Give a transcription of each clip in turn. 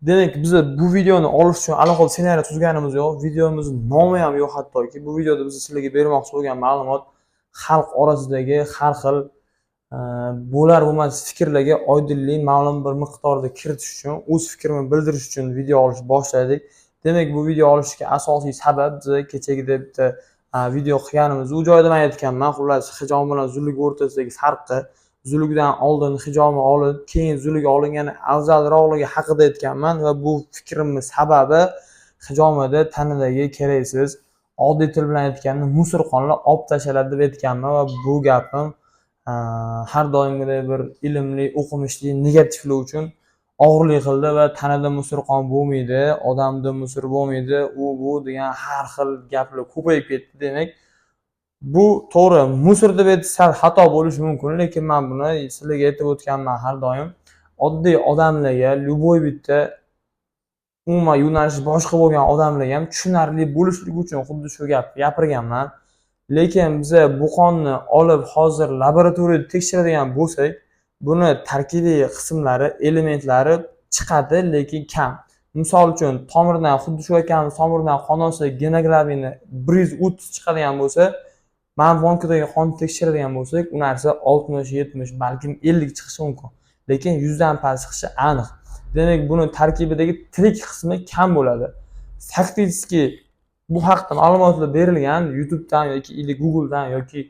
Demak, biz bu videoni olish uchun alohida ssenariy tuzganimiz yo'q. Videomizning nomi ham yo'q hattoki. Bu videoda biz sizlarga bermoqchi bo'lgan ma'lumot xalq orasidagi har xil bo'lar bo'lmas fikrlarga oydinlik ma'lum bir miqdorda kiritish uchun, o'z fikrimni bildirish uchun video olishni boshladik. Demak, bu video olishga asosiy sabab biz kechagida bitta video qilganimiz. U joyda men aytganman, xullas hijom bilan zuluk o'rtasidagi farqi, zulukdan oldin hijomni olib, keyin zuluk olingani afzalroqligi haqida aytganman va bu fikrimning sababi hijomida tanadagi keraksiz, oddiy til bilan aytganda musor qonlar olib tashladi deb aytganman va bu gapim har doimgidek bir ilmli, o'qimishli negativlik uchun og'irlik qildi va tanada musor qon bo'lmaydi, odamda musor bo'lmaydi, bu degan har xil gaplar ko'payib ketdi. Demak, bu to'g'ri, musor deb aytsak xato bo'lishi mumkin, lekin men buni sizlarga aytib o'tganman har doim. Oddiy odamlarga, любой bitta umuman yo'nalishi boshqa bo'lgan odamlarga ham tushunarli bo'lishligi uchun xuddi shu gapni gapirganman. Lekin biz bu qonni olib hozir laboratoriyada tekshiradigan bo'lsak, buni tarkibiy qismlari, elementlari chiqadi, lekin kam. Misol uchun, tomirdan xuddi shu ekanmiz, tomirdan qon olsa, gemoglobini 130 chiqadigan bo'lsa, men bankadagi qonni tekshiradigan bo'lsak, u narsa 60, 70, balkim 50 chiqishi mumkin. Lekin 100 dan past chiqishi aniq. Demak, buni tarkibidagi tirik qismi kam bo'ladi. Faktiski bu haqda ma'lumotlar berilgan YouTube'dan yoki Google'dan yoki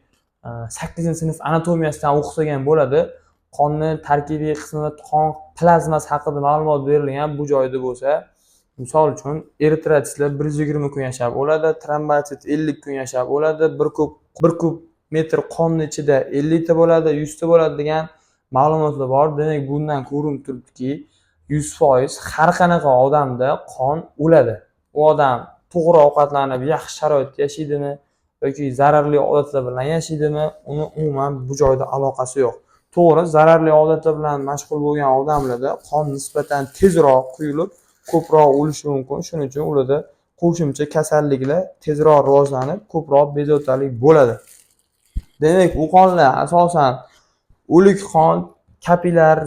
8-sinf anatomiyasidan o'qisak ham bo'ladi. Qonning tarkibiy qismi, qon plazmasi haqida ma'lumot berilgan bu joyda bo'lsa, misol uchun eritritsitlar 120 kun yashab o'ladi, trombosit 50 kun yashab o'ladi, 1 kub metr qonning ichida 50 ta bo'ladi, 100 ta bo'ladi degan ma'lumotlar bor. Demak, bundan ko'rinib turibdiki, 100% har qanaqa odamda qon o'ladi. U odam to'g'ri ovqatlanib, yaxshi sharoitda yashaydimi yoki zararli odatlar bilan yashaydimi, uni umuman bu joyda aloqasi yo'q. To'g'ri, zararli odatlar bilan mashg'ul bo'lgan odamlarda qon nisbatan tezroq quyilib, ko'proq o'lishi mumkin. Shuning uchun ularda qo'shimcha kasalliklar tezroq rivojlanib, ko'proq bezovtalik bo'ladi. Demak, u qonlar asosan o'lik qon, kapillar,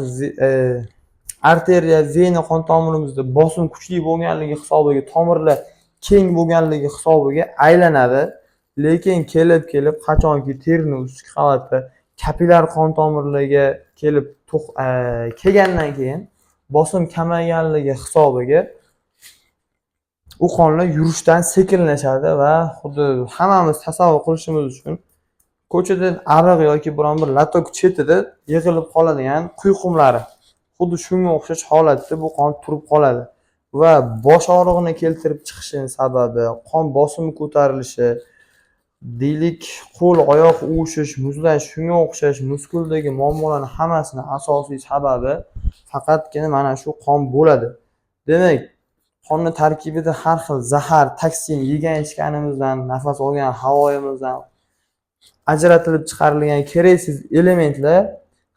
arteriya, vena qon tomirimizda bosim kuchli bo'lganligi hisobiga, tomirlar keng bo'lganligi hisobiga aylanadi. Lekin kelib qachonki terining ustki qavatida kapillar qon tomirlarga kelgandan keyin bosim kamayganligi hisobiga u qonlar yurishdan sekinlashadi va xuddi hammamiz tasavvur qilishimiz uchun ko'chada ariq yoki biron bir latok chetida yig'ilib qoladigan quyqumlari, xuddi shunga o'xshash holatda bu qon turib qoladi va bosh og'rig'ini keltirib chiqishining sababi qon bosimi ko'tarilishi, deylik qo'l oyoq uvishish, muzlash, shunga o'xshash muskuldagi muammolarning hammasining asosiy sababi faqatgina mana shu qon bo'ladi. Demak, qonni tarkibida har xil zahar, toksin yegan ichganimizdan, nafas olgan havoyimizdan ajratilib chiqarilgan keraksiz elementlar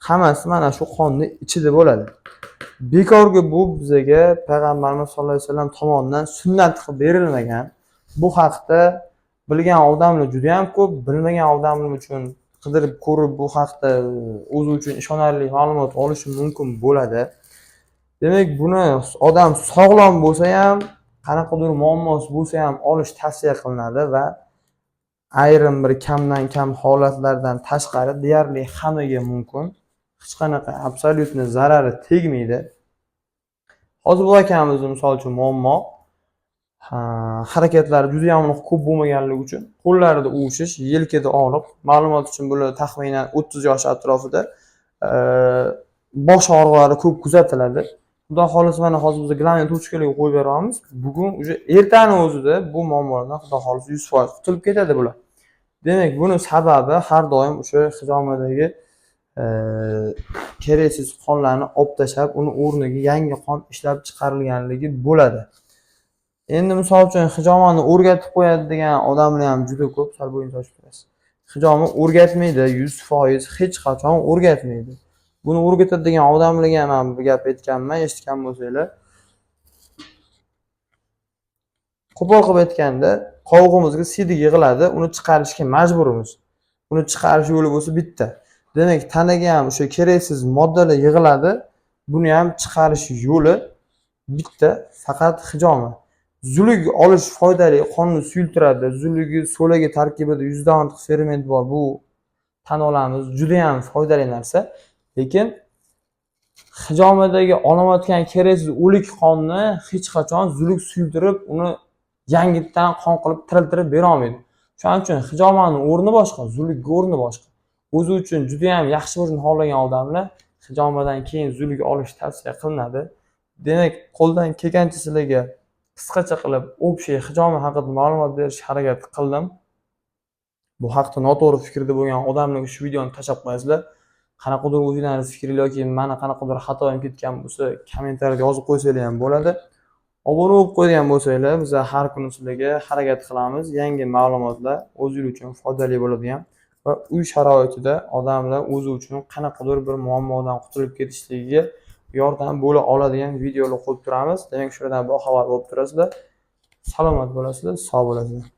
hammasi mana shu qonning ichida bo'ladi. Bekorga bu bizga payg'ambarimiz sollallohu alayhi vasallam tomonidan sunnat qilib berilmagan. Bu haqda bilgan odamlar juda ham ko'p, bilmagan odamlar uchun qidirib ko'rib bu haqda o'zi uchun ishonarli ma'lumot olishi mumkin bo'ladi. Demak, buni odam sog'lom bo'lsa ham, qanaqadir muammosi bo'lsa ham olish tavsiya qilinadi va ayrim bir kamdan kam holatlardan tashqari deyarli hammaga mumkin. Hech qanaqa absolyutni zarari tegmaydi. Hozir bu akamizning misol uchun muammo harakatlari juda ham ko'p bo'lmaganligi uchun qo'llarida uvishish, yelkada og'riq, ma'lumot uchun bular taxminan 30 yosh atrofida bosh og'riqlari ko'p kuzatiladi. Xudo xolisa mana hozir biz glanit tochkalarga qo'yib beramiz. Bugun уже ertaning o'zida bu muammolardan xudo xolisa 100% qutulib ketadi bular. Demak, buni sababi har doim o'sha hijomidagi keraksiz qonlarni olib tashlab, uni o'rniga yangi qon ishlab chiqarilganligi bo'ladi. Endi misol uchun hijomani o'rgatib qo'yadi degan odamlar ham juda ko'p, sal bo'yin sochib turasiz. Hijomni o'rgatmaydi, 100% hech qachon o'rgatmaydi. Buni o'rgatadigan odamlarga ham bu gap aytganman, eshitgan bo'lsanglar. Qo'pol qilib aytganda, qovog'imizga siydik yig'iladi, uni chiqarishga majburmiz. Uni chiqarish yo'li bo'lsa bitta. Demak, tanaga ham o'sha keraksiz moddalar yig'iladi. Buni ham chiqarish yo'li bitta faqat hijoma. Zuluk olish foydali, qonni suyultiradi. Zulugi so'lagi tarkibida 100 dan ortiq ferment bor. Bu tan olamiz, juda ham foydali narsa. Lekin hijomadagi olinayotgan keraksiz o'lik qonni hech qachon zuluk suyultirib, uni yangitdan qon qilib tiriltirib bera olmaydi. Shuning uchun hijomaning o'rni boshqa, zulukning o'rni boshqa. O'zi uchun juda ham yaxshi bo'lishini xohlagan odamlar hijomadan keyin zuluk olish tavsiya qilinadi. Demak, qo'ldan kelgancha sizlarga qisqacha qilib общий hijoma haqida ma'lumot berishga harakat qildim. Bu haqda noto'g'ri fikrda bo'lgan odamlar shu videoni tashlab qo'yasizlar. Qanaqadir o'zingiz fikringiz yoki mana qanaqadir xatoim ketgan bo'lsa, kommentariyada yozib qo'ysanglar ham bo'ladi. Obuna bo'lib qo'ygan bo'lsanglar, biz har kuni sizlarga harakat qilamiz. Yangi ma'lumotlar o'zingiz uchun foydali bo'ladigan va uy sharoitida odamlar o'zi uchun qanaqadir bir muammodan qutulib ketishligiga yordam bo'la oladigan videolar qo'yib turamiz. Demak, shulardan boxabar bo'lib turasizlar. Salomat bo'lasizlar, sog' bo'lasizlar.